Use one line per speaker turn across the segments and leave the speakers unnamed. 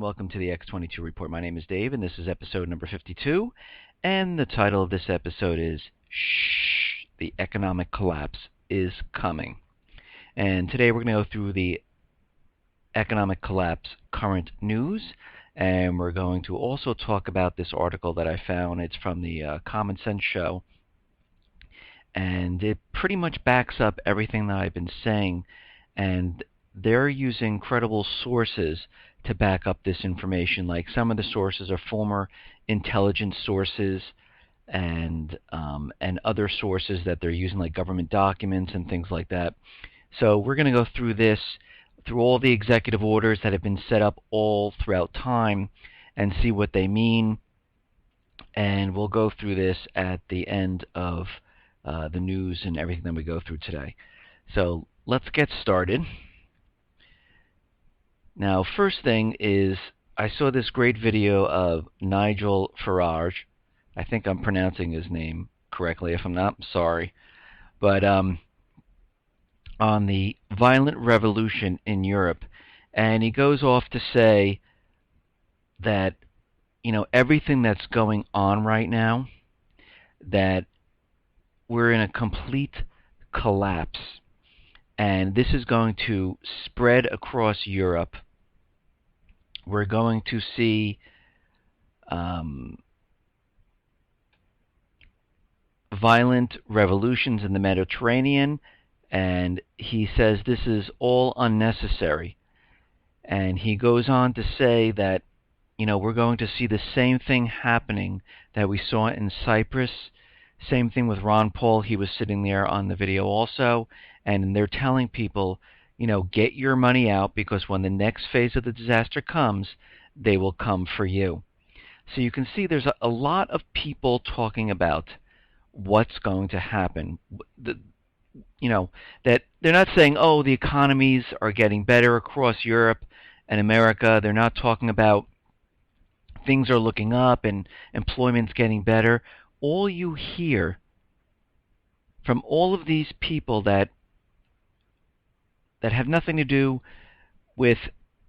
welcome to the X22 Report. My name is Dave, and this is episode number 52. And the title of this episode is Shhh, the Economic Collapse is Coming. And today we're going to go through the economic collapse current news, and we're going to also talk about this article that I found. It's from the Common Sense Show, and it pretty much backs up everything that I've been saying, and they're using credible sources to back up this information. Like some of the sources are former intelligence sources and other sources that they're using, like government documents and things like that. So we're going to go through this, through all the executive orders that have been set up all throughout time, and see what they mean. And we'll go through this at the end of the news and everything that we go through today. So let's get started. Now, first thing is, I saw this great video of Nigel Farage. I think I'm pronouncing his name correctly. If I'm not, I'm sorry. But on the violent revolution in Europe, and he goes off to say that, you know, everything that's going on right now, that we're in a complete collapse. And this is going to spread across Europe. We're going to see violent revolutions in the Mediterranean, and he says this is all unnecessary. And he goes on to say that, you know, we're going to see the same thing happening that we saw in Cyprus. Same thing with Ron Paul. He was sitting there on the video also, and they're telling people, you know, get your money out, because when the next phase of the disaster comes, they will come for you. So you can see there's a lot of people talking about what's going to happen. You know, that they're not saying, oh, the economies are getting better across Europe and America. They're not talking about things are looking up and employment's getting better. All you hear from all of these people that have nothing to do with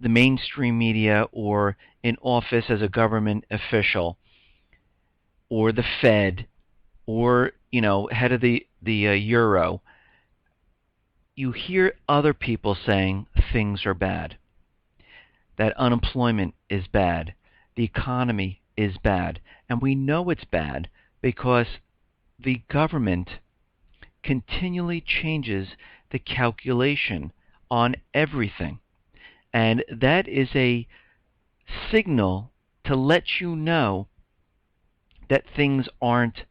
the mainstream media or in office as a government official or the Fed or, you know, head of the Euro, you hear other people saying things are bad, that unemployment is bad, the economy is bad. And we know it's bad because the government continually changes the calculation on everything. And that is a signal to let you know that things aren't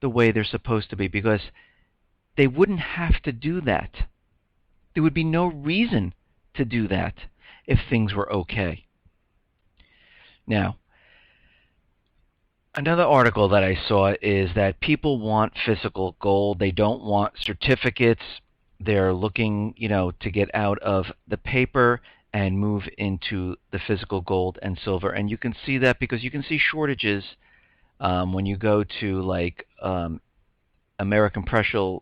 the way they're supposed to be, because they wouldn't have to do that. There would be no reason to do that if things were okay. Now, another article that I saw is that people want physical gold. They don't want certificates. They're looking, you know, to get out of the paper and move into the physical gold and silver. And you can see that because you can see shortages when you go to, like, American Precious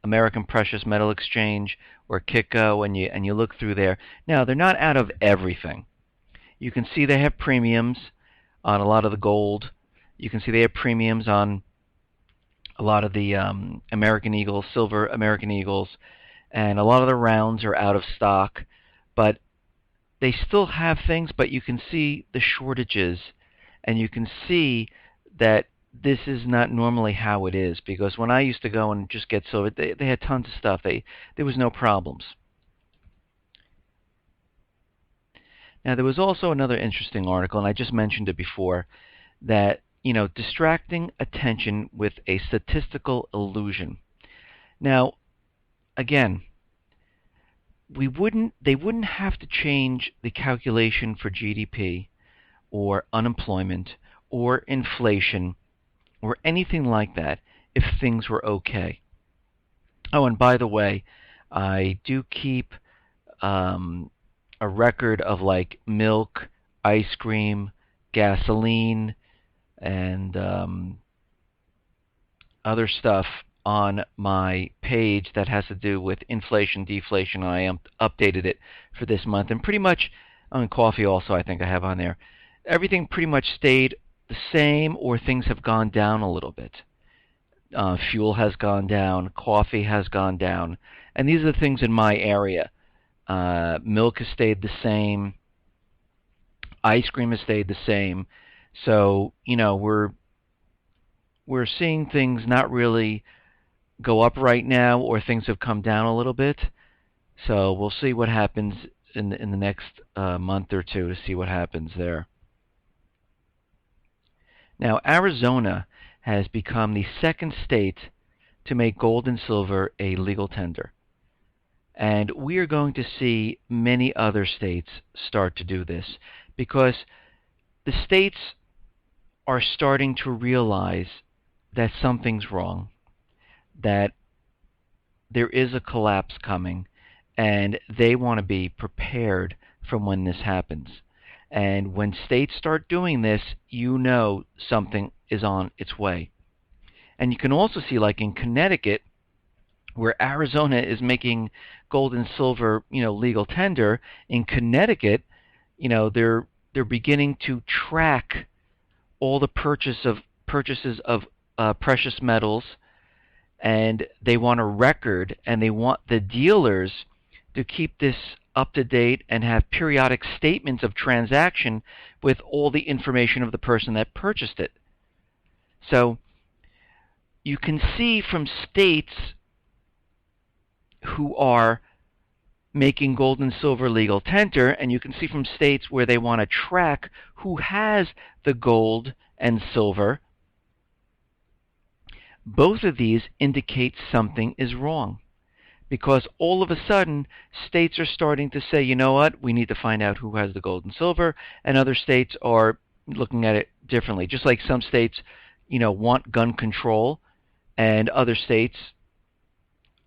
Metal Exchange or Kitco, and you look through there. Now, they're not out of everything. You can see they have premiums on a lot of the gold. You can see they have premiums on a lot of the American Eagles, silver American Eagles, and a lot of the rounds are out of stock. But they still have things, but you can see the shortages, and you can see that this is not normally how it is, because when I used to go and just get silver, they had tons of stuff. There was no problems. Now, there was also another interesting article, and I just mentioned it before, that, you know, distracting attention with a statistical illusion. Now, again, they wouldn't have to change the calculation for GDP or unemployment or inflation or anything like that if things were okay. Oh, and by the way, I do keep a record of, like, milk, ice cream, gasoline, and other stuff on my page that has to do with inflation, deflation. I updated it for this month, and pretty much And coffee also, I think I have on there. Everything pretty much stayed the same, or things have gone down a little bit. Fuel has gone down, coffee has gone down, and these are the things in my area. Milk has stayed the same, ice cream has stayed the same. So we're seeing things not really go up right now, or things have come down a little bit. So we'll see what happens in the next month or two to see what happens there. Now, Arizona has become the second state to make gold and silver a legal tender. And we are going to see many other states start to do this, because the states are starting to realize that something's wrong, that there is a collapse coming, and they want to be prepared for when this happens. And when states start doing this, something is on its way. And you can also see, like in Connecticut, where Arizona is making gold and silver, legal tender. In Connecticut, they're beginning to track all the purchases of precious metals, and they want a record, and they want the dealers to keep this up to date and have periodic statements of transaction with all the information of the person that purchased it. So you can see from states who are making gold and silver legal tender, and you can see from states where they want to track who has the gold and silver. Both of these indicate something is wrong, because all of a sudden states are starting to say, you know what, we need to find out who has the gold and silver, and other states are looking at it differently. Just like some states, want gun control, and other states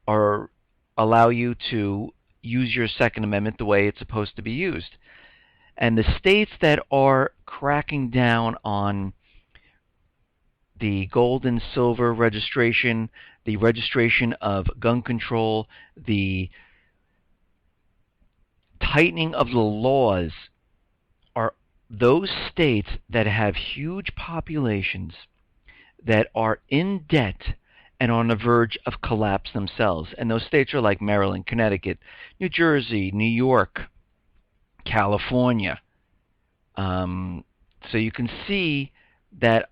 allow you to use your Second Amendment the way it's supposed to be used. And the states that are cracking down on the gold and silver registration, the registration of gun control, the tightening of the laws, are those states that have huge populations that are in debt and on the verge of collapse themselves. And those states are like Maryland, Connecticut, New Jersey, New York, California. So you can see that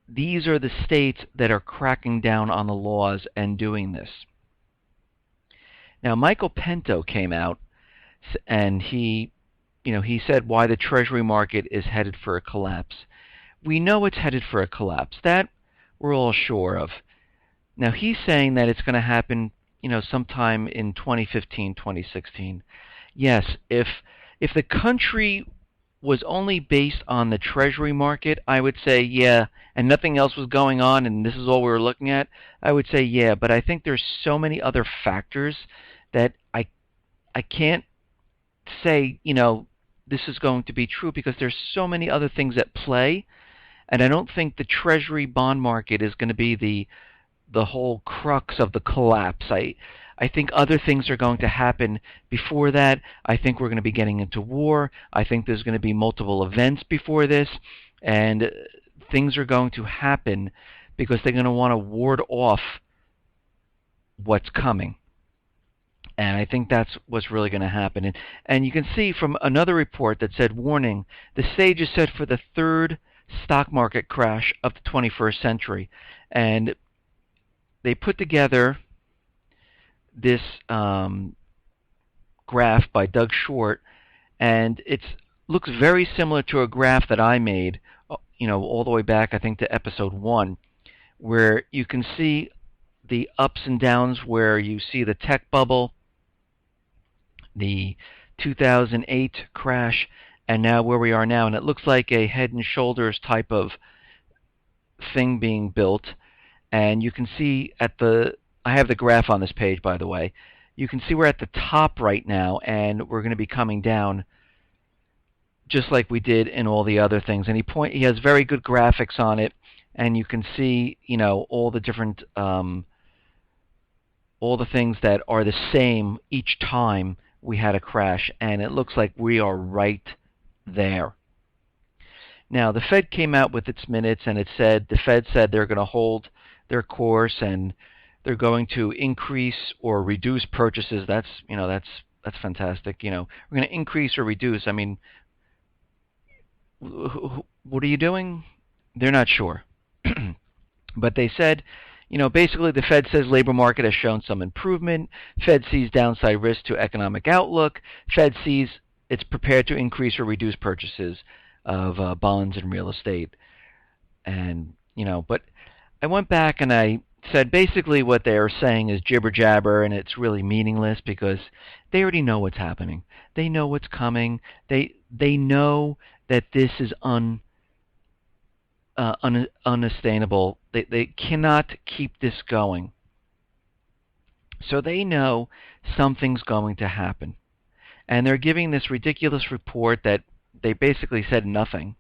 these are the states that are cracking down on the laws and doing this. Now, Michael Pinto came out, and he said why the Treasury market is headed for a collapse. We know it's headed for a collapse. That we're all sure of. Now, he's saying that it's going to happen, sometime in 2015, 2016. Yes, if the country was only based on the Treasury market, I would say yeah, and nothing else was going on, and this is all we were looking at, I would say yeah. But I think there's so many other factors that I can't say, this is going to be true, because there's so many other things at play, and I don't think the Treasury bond market is going to be the whole crux of the collapse. I think other things are going to happen before that. I think we're going to be getting into war. I think there's going to be multiple events before this, and things are going to happen because they're going to want to ward off what's coming. And I think that's what's really going to happen. And you can see from another report that said, warning, the stage is set for the third stock market crash of the 21st century. And they put together this graph by Doug Short, and it looks very similar to a graph that I made, all the way back, I think, to episode 1, where you can see the ups and downs, where you see the tech bubble, the 2008 crash, and now where we are now. And it looks like a head and shoulders type of thing being built. And you can see I have the graph on this page, by the way. You can see we're at the top right now, and we're going to be coming down just like we did in all the other things. And he has very good graphics on it, and you can see, all the different, all the things that are the same each time we had a crash, and it looks like we are right there. Now, the Fed came out with its minutes, and the Fed said they're going to hold their course, and they're going to increase or reduce purchases. That's fantastic. We're going to increase or reduce. I mean, what are you doing? They're not sure. But they said, basically the Fed says labor market has shown some improvement. Fed sees downside risk to economic outlook. Fed sees it's prepared to increase or reduce purchases of bonds and real estate. And, but I went back and I said basically what they are saying is jibber jabber, and it's really meaningless because they already know what's happening. They know what's coming. They know that this is unsustainable. They cannot keep this going. So they know something's going to happen. And they're giving this ridiculous report that they basically said nothing.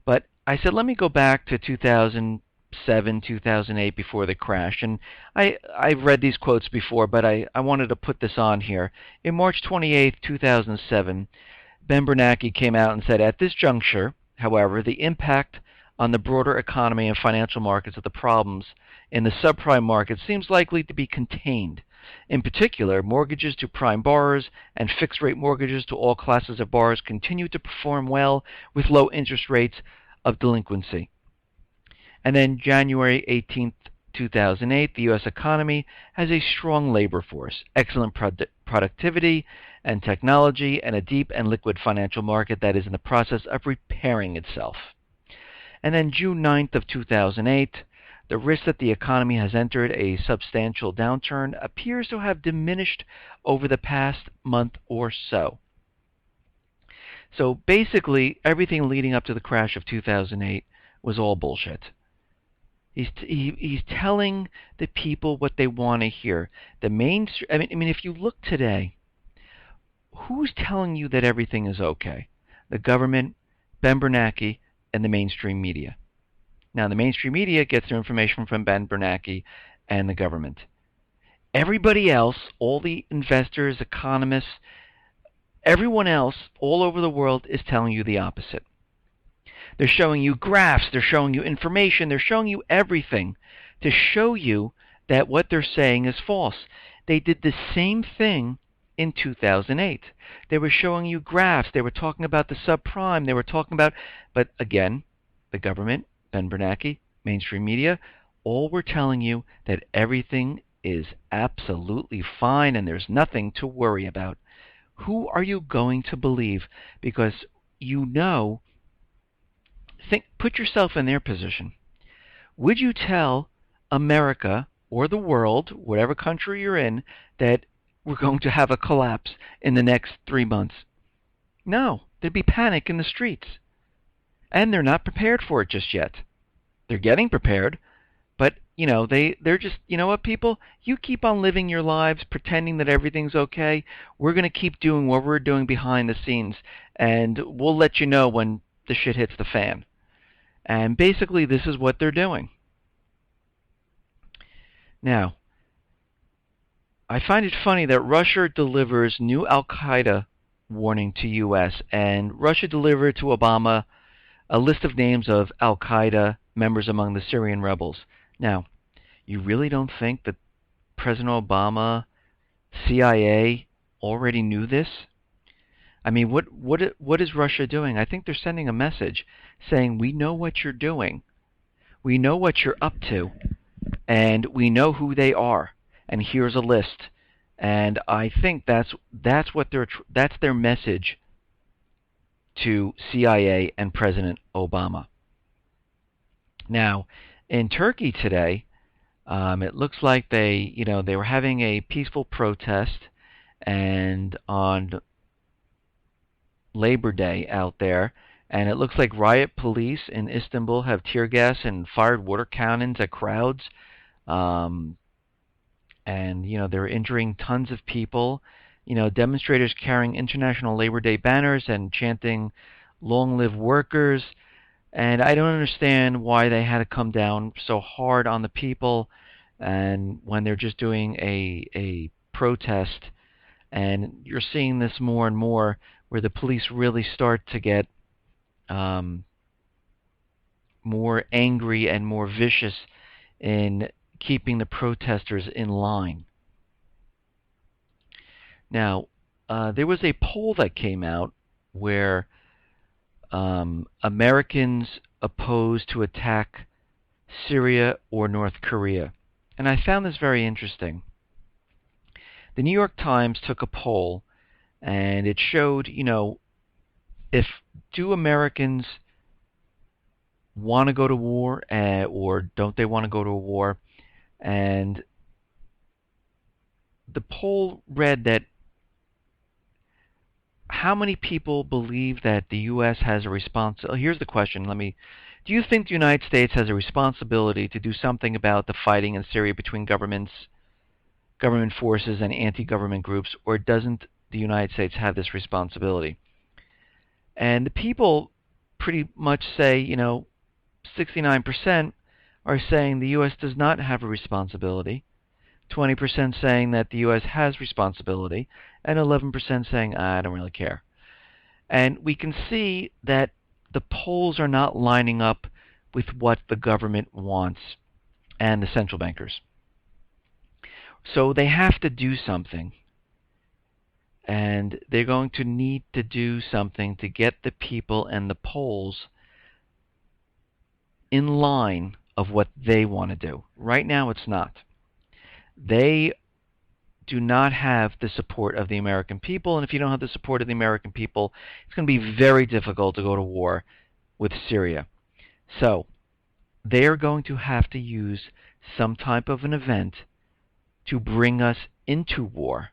But I said, let me go back to 2007, 2008, before the crash. And I've read these quotes before, but I wanted to put this on here. In March 28, 2007, Ben Bernanke came out and said, at this juncture, however, the impact on the broader economy and financial markets of the problems in the subprime market seems likely to be contained. In particular, mortgages to prime borrowers and fixed-rate mortgages to all classes of borrowers continue to perform well with low interest rates of delinquency. And then January 18, 2008, the U.S. economy has a strong labor force, excellent productivity and technology, and a deep and liquid financial market that is in the process of repairing itself. And then June 9th of 2008, the risk that the economy has entered a substantial downturn appears to have diminished over the past month or so. So basically, everything leading up to the crash of 2008 was all bullshit. He's telling the people what they want to hear. I mean, if you look today, who's telling you that everything is okay? The government, Ben Bernanke, and the mainstream media. Now, the mainstream media gets their information from Ben Bernanke and the government. Everybody else, all the investors, economists, everyone else all over the world is telling you the opposite. They're showing you graphs, they're showing you information, they're showing you everything to show you that what they're saying is false. They did the same thing in 2008. They were showing you graphs, they were talking about the subprime, they were talking about, but again, the government, Ben Bernanke, mainstream media, all were telling you that everything is absolutely fine and there's nothing to worry about. Who are you going to believe? Because put yourself in their position. Would you tell America or the world, whatever country you're in, that we're going to have a collapse in the next 3 months? No, there'd be panic in the streets. And they're not prepared for it just yet. They're getting prepared, but they're just, you know what, people? You keep on living your lives pretending that everything's okay. We're going to keep doing what we're doing behind the scenes, and we'll let you know when the shit hits the fan. And basically, this is what they're doing. Now, I find it funny that Russia delivers new Al-Qaeda warning to U.S., and Russia delivered to Obama a list of names of Al-Qaeda members among the Syrian rebels. Now, you really don't think that President Obama, CIA, already knew this? I mean, what is Russia doing? I think they're sending a message saying, we know what you're doing. We know what you're up to. And we know who they are. And here's a list. And I think that's their message to CIA and President Obama. Now, in Turkey today, it looks like they were having a peaceful protest, and on Labor Day out there, and it looks like riot police in Istanbul have tear gas and fired water cannons at crowds, and they're injuring tons of people. Demonstrators carrying International Labor Day banners and chanting "Long live workers." And I don't understand why they had to come down so hard on the people, and when they're just doing a protest. And you're seeing this more and more where the police really start to get more angry and more vicious in keeping the protesters in line. Now, there was a poll that came out where Americans opposed to attack Syria or North Korea. And I found this very interesting. The New York Times took a poll, and it showed, if do Americans want to go to war or don't they want to go to a war? And the poll read that how many people believe that the U.S. has a responsibility? Here's the question. Do you think the United States has a responsibility to do something about the fighting in Syria between government forces and anti-government groups, or doesn't the United States have this responsibility? And the people pretty much say, 69% are saying the U.S. does not have a responsibility, 20% saying that the U.S. has responsibility, and 11% saying, I don't really care. And we can see that the polls are not lining up with what the government wants and the central bankers. So they have to do something. And they're going to need to do something to get the people and the polls in line of what they want to do. Right now it's not. They do not have the support of the American people, and if you don't have the support of the American people, it's going to be very difficult to go to war with Syria. So they're going to have to use some type of an event to bring us into war,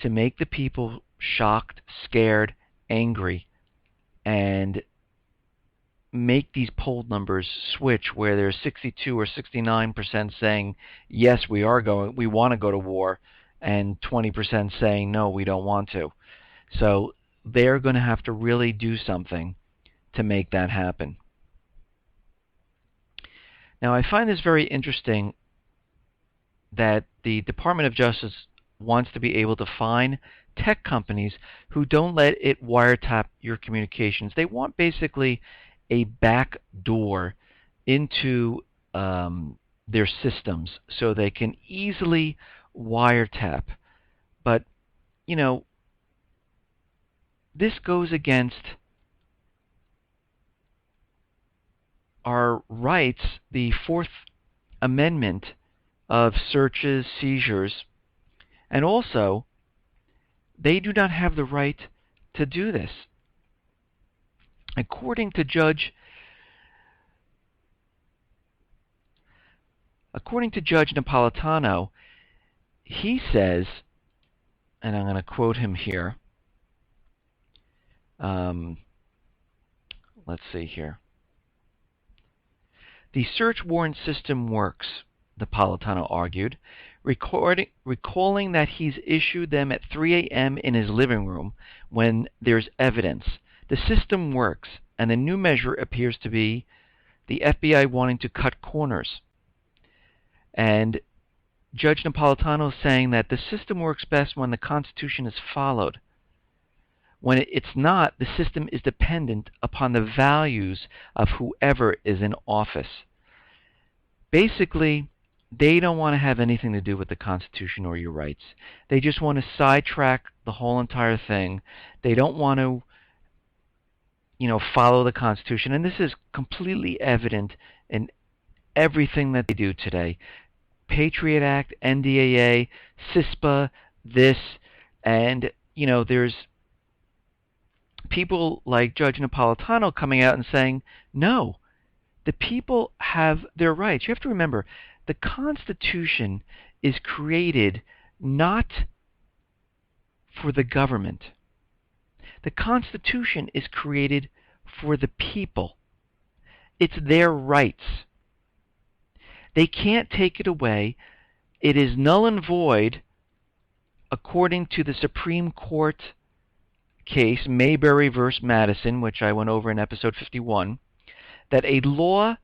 to make the people shocked, scared, angry, and make these poll numbers switch where there's 62 or 69% saying, yes, we want to go to war, and 20% saying, no, we don't want to. So they're going to have to really do something to make that happen. Now, I find this very interesting that the Department of Justice wants to be able to fine tech companies who don't let it wiretap your communications. They want basically a back door into their systems so they can easily wiretap. But, this goes against our rights, the Fourth Amendment of searches, seizures, and also they do not have the right to do this. According to Judge Napolitano, he says, and I'm going to quote him here. Let's see here. The search warrant system works, Napolitano argued, recalling that he's issued them at 3 a.m. in his living room when there's evidence. The system works, and the new measure appears to be the FBI wanting to cut corners. And Judge Napolitano is saying that the system works best when the Constitution is followed. When it's not, the system is dependent upon the values of whoever is in office. Basically, they don't want to have anything to do with the Constitution or your rights. They just want to sidetrack the whole entire thing. They don't want to, follow the Constitution. And this is completely evident in everything that they do today. Patriot Act, NDAA, CISPA, this, and, there's people like Judge Napolitano coming out and saying, no, the people have their rights. You have to remember, the Constitution is created not for the government. The Constitution is created for the people. It's their rights. They can't take it away. It is null and void according to the Supreme Court case, Mayberry v. Madison, which I went over in episode 51, that a law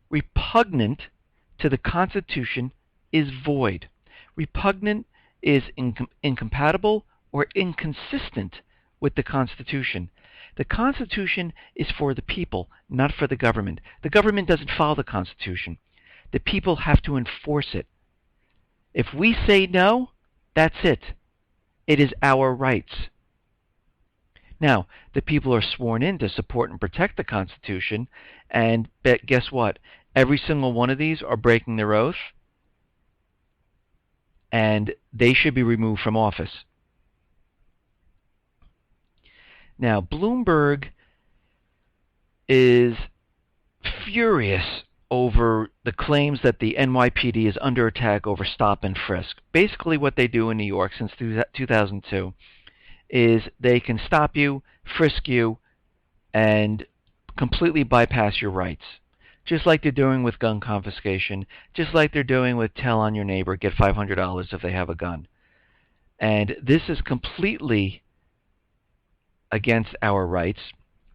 repugnant to the Constitution is void. Repugnant is incompatible or inconsistent with the Constitution. The Constitution is for the people, not for the government. The government doesn't follow the Constitution. The people have to enforce it. If we say no, that's it. It is our rights. Now, the people are sworn in to support and protect the Constitution, and guess what? Every single one of these are breaking their oath, and they should be removed from office. Now, Bloomberg is furious over the claims that the NYPD is under attack over stop and frisk. Basically, what they do in New York since 2002 is they can stop you, frisk you, and completely bypass your rights. Just like they're doing with gun confiscation, just like they're doing with tell on your neighbor, get $500 if they have a gun. And this is completely against our rights.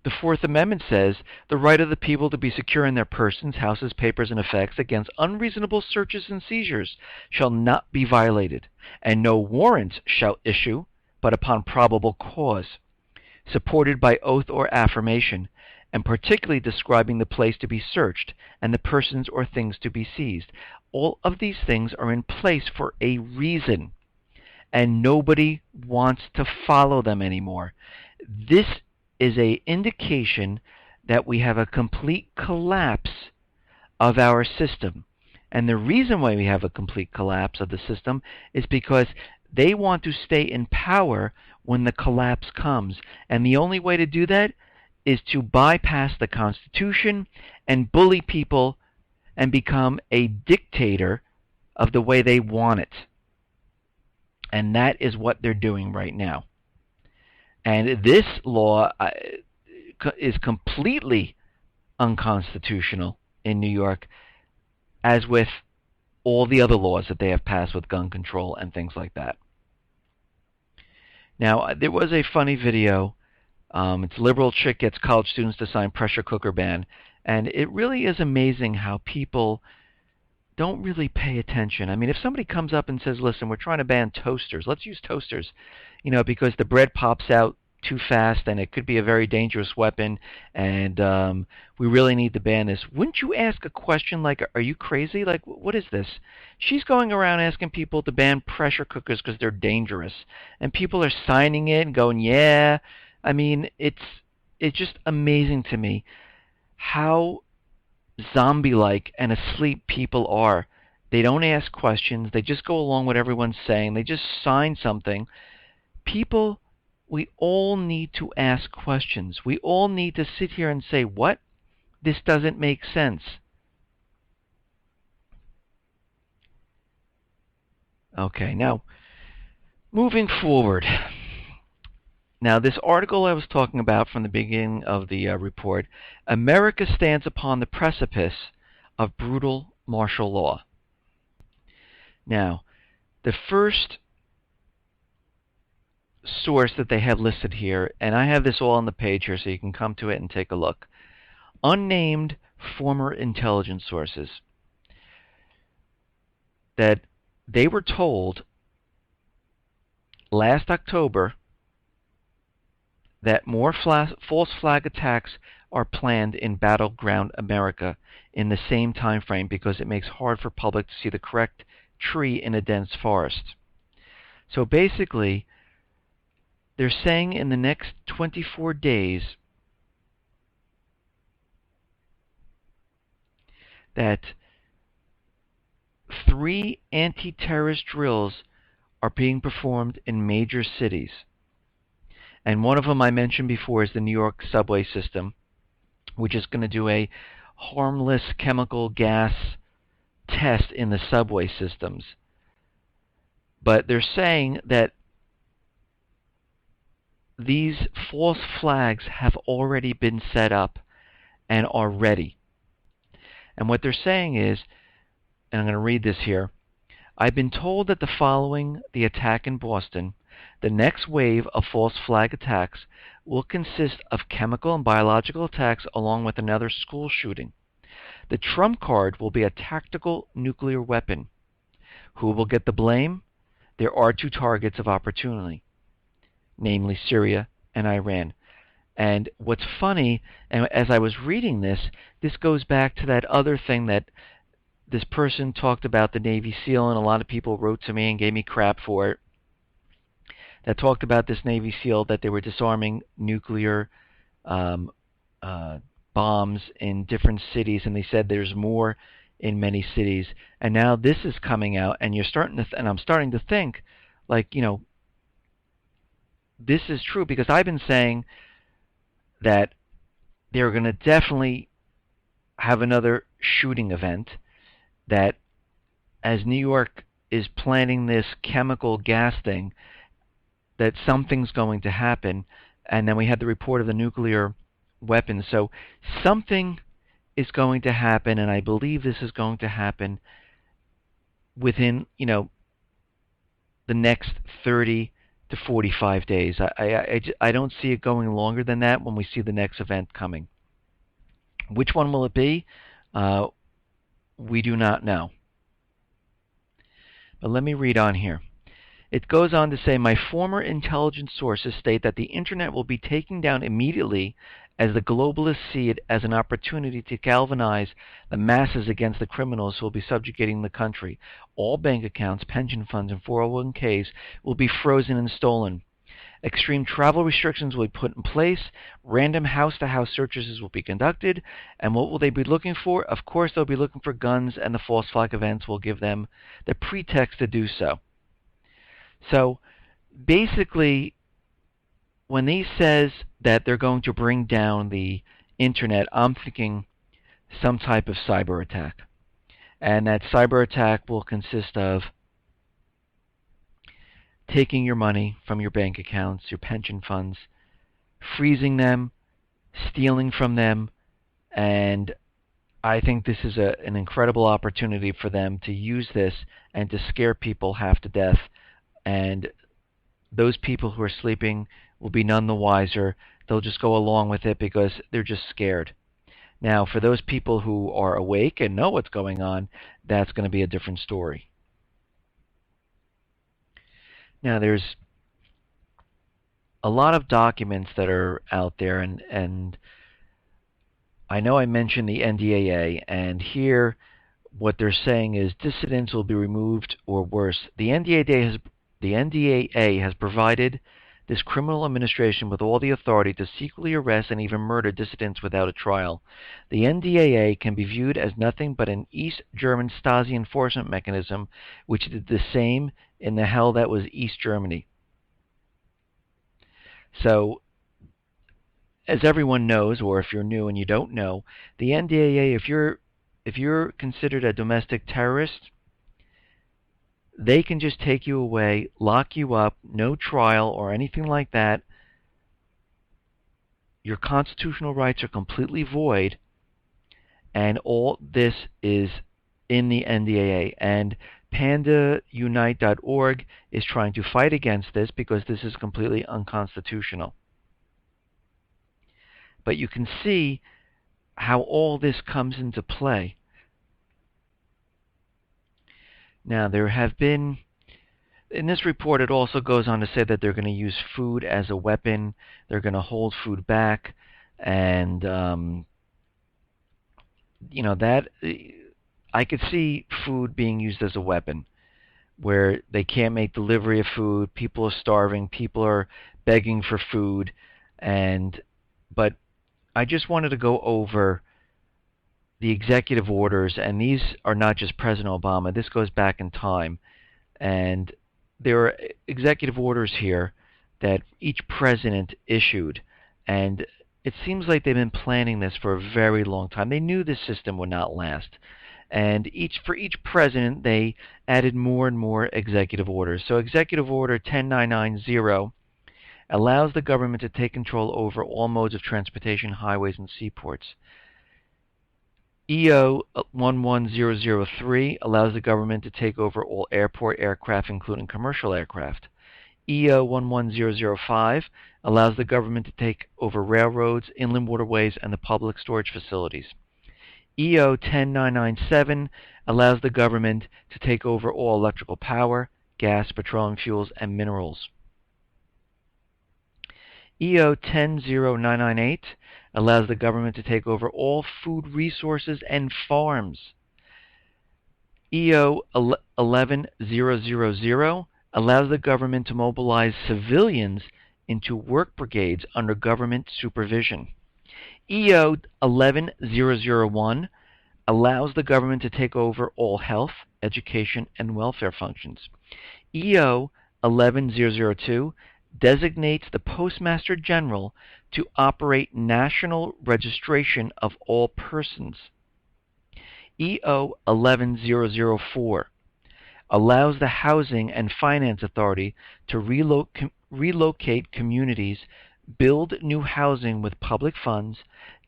The Fourth Amendment says the right of the people to be secure in their persons, houses, papers, and effects against unreasonable searches and seizures shall not be violated, and no warrant shall issue but upon probable cause, supported by oath or affirmation, and particularly describing the place to be searched and the persons or things to be seized. All of these things are in place for a reason, and nobody wants to follow them anymore. This is an indication that we have a complete collapse of our system. And the reason why we have a complete collapse of the system is because they want to stay in power when the collapse comes. And the only way to do that is to bypass the Constitution and bully people and become a dictator of the way they want it. And that is what they're doing right now. And this law is completely unconstitutional in New York, as with all the other laws that they have passed with gun control and things like that. Now, there was a funny video. It's liberal chick gets college students to sign pressure cooker ban. And it really is amazing how people don't really pay attention. I mean, if somebody comes up and says, listen, we're trying to ban toasters, let's use toasters, because the bread pops out too fast and it could be a very dangerous weapon, and we really need to ban this. Wouldn't you ask a question like, are you crazy? Like, what is this? She's going around asking people to ban pressure cookers because they're dangerous, and people are signing it and going, yeah. I mean, it's just amazing to me how zombie-like and asleep people are. They don't ask questions. They just go along with what everyone's saying. They just sign something. People, we all need to ask questions. We all need to sit here and say, what? This doesn't make sense. Okay, now, moving forward. Now, this article I was talking about from the beginning of the report, America stands upon the precipice of brutal martial law. Now, the first source that they have listed here, and I have this all on the page here so you can come to it and take a look. Unnamed former intelligence sources, that they were told last October that more false flag attacks are planned in battleground America in the same time frame because it makes hard for public to see the correct tree in a dense forest. So basically, they're saying in the next 24 days that 3 anti-terrorist drills are being performed in major cities. And one of them I mentioned before is the New York subway system, which is going to do a harmless chemical gas test in the subway systems. But they're saying that these false flags have already been set up and are ready. And what they're saying is, and I'm going to read this here, I've been told that following the attack in Boston, the next wave of false flag attacks will consist of chemical and biological attacks along with another school shooting. The trump card will be a tactical nuclear weapon. Who will get the blame? There are 2 targets of opportunity. namely Syria and Iran. And what's funny, and as I was reading this, this goes back to that other thing that this person talked about, the Navy SEAL, and a lot of people wrote to me and gave me crap for it, that talked about this Navy SEAL that they were disarming nuclear um, uh, bombs in different cities, and they said there's more in many cities. And now this is coming out, and you're starting to, and I'm starting to think, like, this is true because I've been saying that they're going to definitely have another shooting event. That as New York is planning this chemical gas thing, that something's going to happen. And then we had the report of the nuclear weapons. So something is going to happen, and I believe this is going to happen within, the next 30 to 45 days. I don't see it going longer than that when we see the next event coming. Which one will it be? We do not know. But let me read on here. It goes on to say, my former intelligence sources state that the Internet will be taken down immediately as the globalists see it as an opportunity to galvanize the masses against the criminals who will be subjugating the country. All bank accounts, pension funds, and 401ks will be frozen and stolen. Extreme travel restrictions will be put in place. Random house-to-house searches will be conducted. And what will they be looking for? Of course, they'll be looking for guns, and the false flag events will give them the pretext to do so. So basically, when he says that they're going to bring down the Internet, I'm thinking some type of cyber attack. And that cyber attack will consist of taking your money from your bank accounts, your pension funds, freezing them, stealing from them, and I think this is an incredible opportunity for them to use this and to scare people half to death. And those people who are sleeping will be none the wiser. They'll just go along with it because they're just scared. Now, for those people who are awake and know what's going on, that's going to be a different story. Now, there's a lot of documents that are out there, and I know I mentioned the NDAA, and here what they're saying is dissidents will be removed or worse. The NDAA has provided this criminal administration with all the authority to secretly arrest and even murder dissidents without a trial. The NDAA can be viewed as nothing but an East German Stasi enforcement mechanism, which did the same in the hell that was East Germany. So, as everyone knows, or if you're new and you don't know, the NDAA, if you're considered a domestic terrorist, they can just take you away, lock you up, no trial or anything like that. Your constitutional rights are completely void, and all this is in the NDAA. And pandaunite.org is trying to fight against this because this is completely unconstitutional. But you can see how all this comes into play. Now, there have been, in this report, it also goes on to say that they're going to use food as a weapon. They're going to hold food back. And, that I could see food being used as a weapon, where they can't make delivery of food. People are starving. People are begging for food. But I just wanted to go over the executive orders, and these are not just President Obama. This goes back in time. And there are executive orders here that each president issued. And it seems like they've been planning this for a very long time. They knew this system would not last. And for each president, they added more and more executive orders. So Executive Order 10990 allows the government to take control over all modes of transportation, highways, and seaports. EO 11003 allows the government to take over all airport aircraft, including commercial aircraft. EO 11005 allows the government to take over railroads, inland waterways, and the public storage facilities. EO 10997 allows the government to take over all electrical power, gas, petroleum fuels, and minerals. EO 10998 allows the government to take over all food resources and farms. EO 11000 allows the government to mobilize civilians into work brigades under government supervision. EO 11001 allows the government to take over all health, education, and welfare functions. EO 11002 designates the Postmaster General to operate national registration of all persons. EO 11004 allows the Housing and Finance Authority to relocate communities, build new housing with public funds,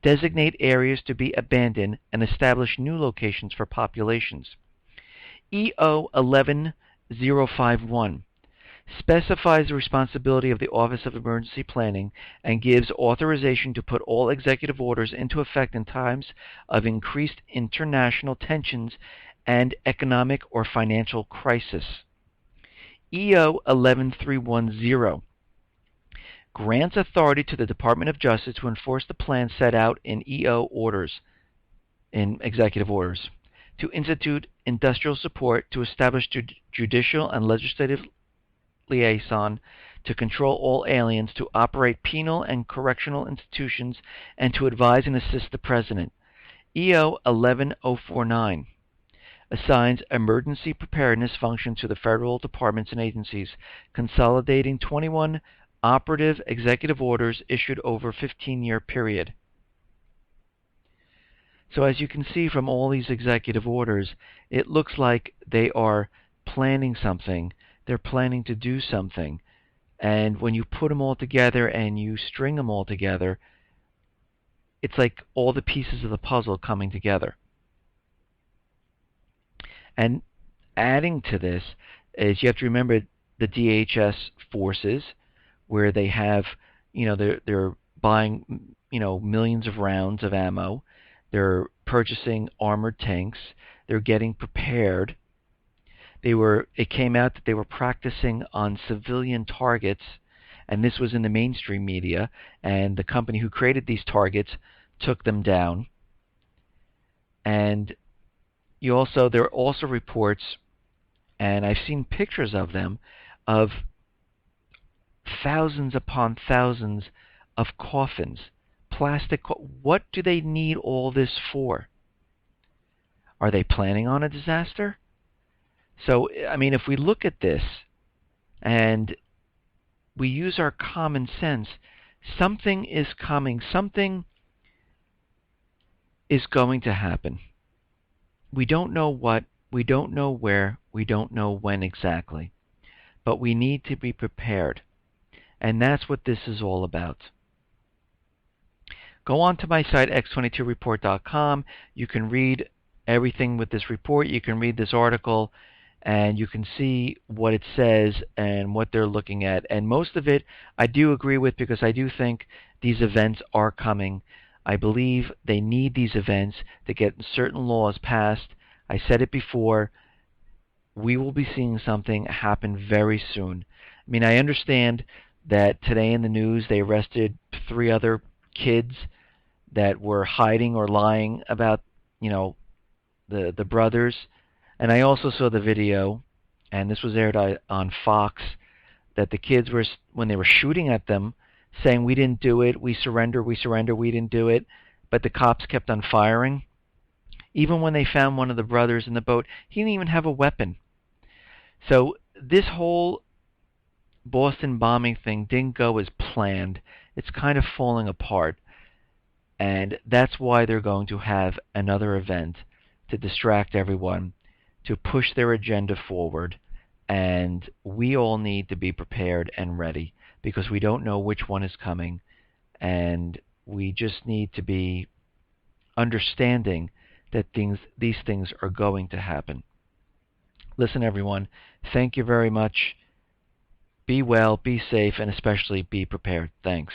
designate areas to be abandoned, and establish new locations for populations. EO 11051 specifies the responsibility of the Office of Emergency Planning and gives authorization to put all executive orders into effect in times of increased international tensions and economic or financial crisis. EO 11310 grants authority to the Department of Justice to enforce the plans set out in EO orders, in executive orders, to institute industrial support, to establish judicial and legislative liaison, to control all aliens, to operate penal and correctional institutions, and to advise and assist the President. EO 11049 assigns emergency preparedness functions to the federal departments and agencies, consolidating 21 operative executive orders issued over a 15-year period. So as you can see from all these executive orders, it looks like they are planning something. They're planning to do something. And when you put them all together and you string them all together, it's like all the pieces of the puzzle coming together. And adding to this is you have to remember the DHS forces, where they have, they're buying, millions of rounds of ammo. They're purchasing armored tanks. They're getting prepared. It came out that they were practicing on civilian targets, and this was in the mainstream media, and the company who created these targets took them down. And there are also reports, and I've seen pictures of them, of thousands upon thousands of coffins, what do they need all this for? Are they planning on a disaster? So, if we look at this and we use our common sense, something is coming, something is going to happen. We don't know what, we don't know where, we don't know when exactly, but we need to be prepared. And that's what this is all about. Go on to my site, x22report.com. You can read everything with this report. You can read this article, and you can see what it says and what they're looking at. And most of it I do agree with, because I do think these events are coming. I believe they need these events to get certain laws passed. I said it before. We will be seeing something happen very soon. I understand that today in the news they arrested 3 other kids that were hiding or lying about, the brothers. And I also saw the video, and this was aired on Fox, that the kids were, when they were shooting at them, saying, "We didn't do it, we surrender, we didn't do it." But the cops kept on firing. Even when they found one of the brothers in the boat, he didn't even have a weapon. So this whole Boston bombing thing didn't go as planned. It's kind of falling apart. And that's why they're going to have another event to distract everyone, to push their agenda forward. And we all need to be prepared and ready, because we don't know which one is coming. And we just need to be understanding that these things are going to happen. Listen, everyone, thank you very much. Be well, be safe, and especially be prepared. Thanks.